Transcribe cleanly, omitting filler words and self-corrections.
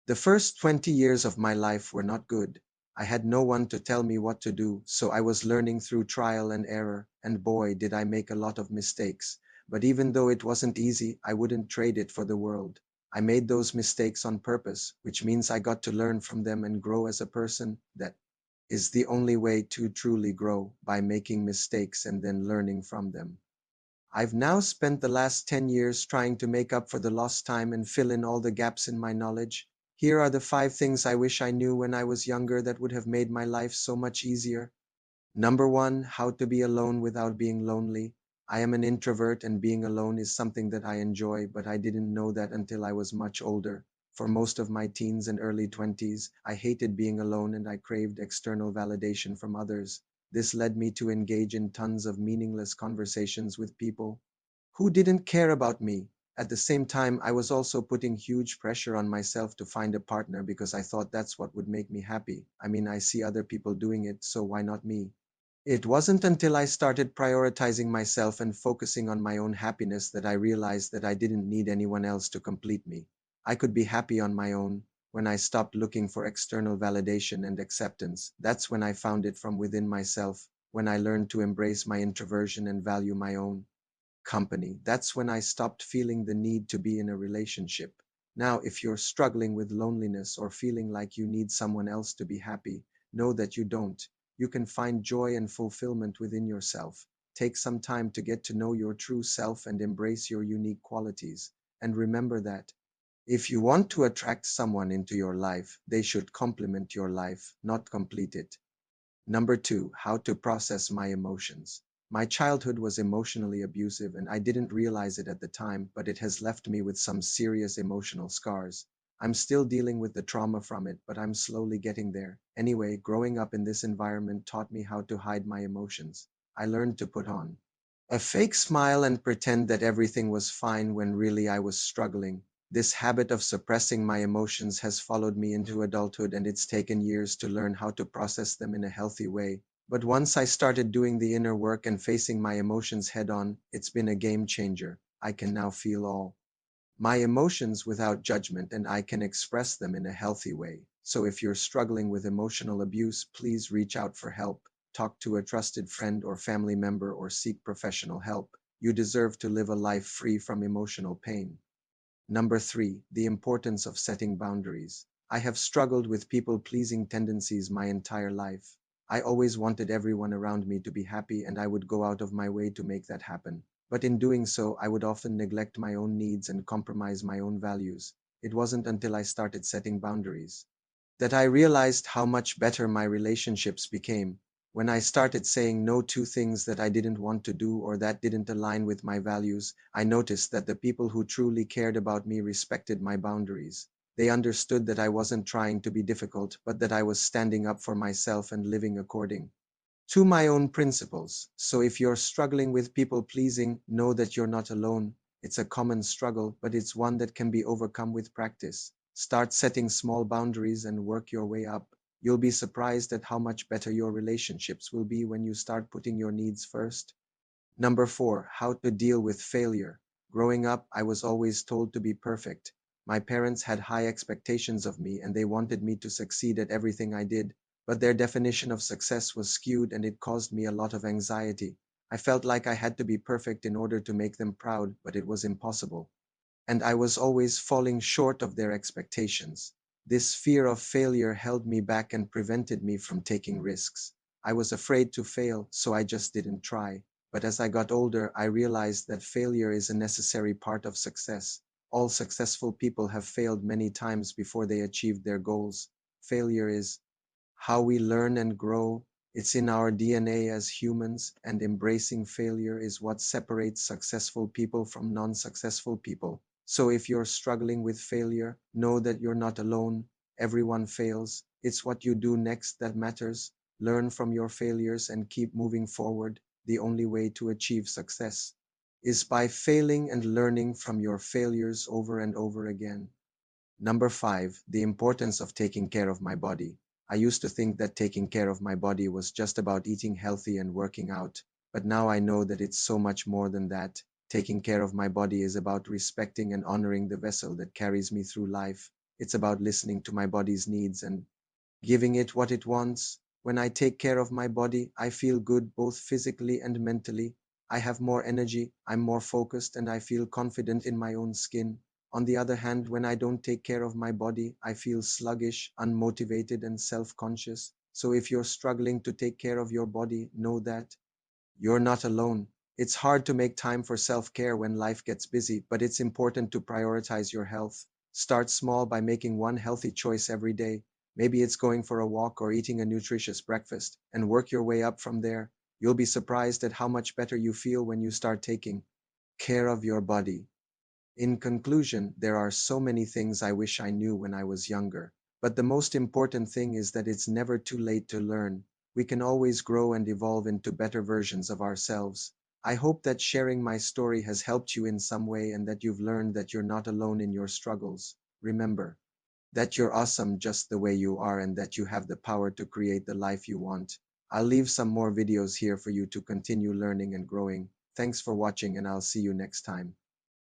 The first 20 years of my life were not good. I had no one to tell me what to do, so I was learning through trial and error, and boy, did I make a lot of mistakes. But even though it wasn't easy, I wouldn't trade it for the world. I made those mistakes on purpose, which means I got to learn from them and grow as a person. That is the only way to truly grow, by making mistakes and then learning from them. I've now spent the last 10 years trying to make up for the lost time and fill in all the gaps in my knowledge. Here are the 5 things I wish I knew when I was younger that would have made my life so much easier. Number one, how to be alone without being lonely. I am an introvert and being alone is something that I enjoy, but I didn't know that until I was much older. For most of my teens and early 20s, I hated being alone and I craved external validation from others. This led me to engage in tons of meaningless conversations with people who didn't care about me. At the same time, I was also putting huge pressure on myself to find a partner because I thought that's what would make me happy. I mean, I see other people doing it, so why not me? It wasn't until I started prioritizing myself and focusing on my own happiness that I realized that I didn't need anyone else to complete me. I could be happy on my own. When I stopped looking for external validation and acceptance, that's when I found it from within myself. When I learned to embrace my introversion and value my own company, that's when I stopped feeling the need to be in a relationship. Now, if you're struggling with loneliness or feeling like you need someone else to be happy, know that you don't. You can find joy and fulfillment within yourself. Take some time to get to know your true self and embrace your unique qualities. And remember that if you want to attract someone into your life, they should complement your life, not complete it. Number two, how to process my emotions. My childhood was emotionally abusive and I didn't realize it at the time, but it has left me with some serious emotional scars. I'm still dealing with the trauma from it, but I'm slowly getting there. Anyway, growing up in this environment taught me how to hide my emotions. I learned to put on a fake smile and pretend that everything was fine when really I was struggling. This habit of suppressing my emotions has followed me into adulthood and it's taken years to learn how to process them in a healthy way. But once I started doing the inner work and facing my emotions head on, it's been a game changer. I can now feel all my emotions without judgment and I can express them in a healthy way. So if you're struggling with emotional abuse, please reach out for help. Talk to a trusted friend or family member or seek professional help. You deserve to live a life free from emotional pain. Number three, the importance of setting boundaries. I have struggled with people pleasing tendencies my entire life. I always wanted everyone around me to be happy and I would go out of my way to make that happen. But in doing so, I would often neglect my own needs and compromise my own values. It wasn't until I started setting boundaries that I realized how much better my relationships became. When I started saying no to things that I didn't want to do or that didn't align with my values, I noticed that the people who truly cared about me respected my boundaries. They understood that I wasn't trying to be difficult, but that I was standing up for myself and living according to my own principles. So if you're struggling with people pleasing, know that you're not alone. It's a common struggle, but it's one that can be overcome with practice. Start setting small boundaries and work your way up. You'll be surprised at how much better your relationships will be when you start putting your needs first. Number four, how to deal with failure. Growing up, I was always told to be perfect. My parents had high expectations of me and they wanted me to succeed at everything I did, but their definition of success was skewed and it caused me a lot of anxiety. I felt like I had to be perfect in order to make them proud, but it was impossible. And I was always falling short of their expectations. This fear of failure held me back and prevented me from taking risks. I was afraid to fail, so I just didn't try. But as I got older, I realized that failure is a necessary part of success. All successful people have failed many times before they achieved their goals. Failure is how we learn and grow. It's in our DNA as humans, and embracing failure is what separates successful people from non-successful people. So if you're struggling with failure, know that you're not alone. Everyone fails. It's what you do next that matters. Learn from your failures and keep moving forward. The only way to achieve success is by failing and learning from your failures over and over again. Number five, the importance of taking care of my body. I used to think that taking care of my body was just about eating healthy and working out, but now I know that it's so much more than that. Taking care of my body is about respecting and honoring the vessel that carries me through life. It's about listening to my body's needs and giving it what it wants. When I take care of my body, I feel good both physically and mentally. I have more energy, I'm more focused, and I feel confident in my own skin. On the other hand, when I don't take care of my body, I feel sluggish, unmotivated, and self conscious. So if you're struggling to take care of your body, know that you're not alone. It's hard to make time for self care when life gets busy, but it's important to prioritize your health. Start small by making one healthy choice every day. Maybe it's going for a walk or eating a nutritious breakfast, and work your way up from there. You'll be surprised at how much better you feel when you start taking care of your body. In conclusion, there are so many things I wish I knew when I was younger, but the most important thing is that it's never too late to learn. We can always grow and evolve into better versions of ourselves. I hope that sharing my story has helped you in some way and that you've learned that you're not alone in your struggles. Remember that you're awesome just the way you are and that you have the power to create the life you want. I'll leave some more videos here for you to continue learning and growing. Thanks for watching, and I'll see you next time.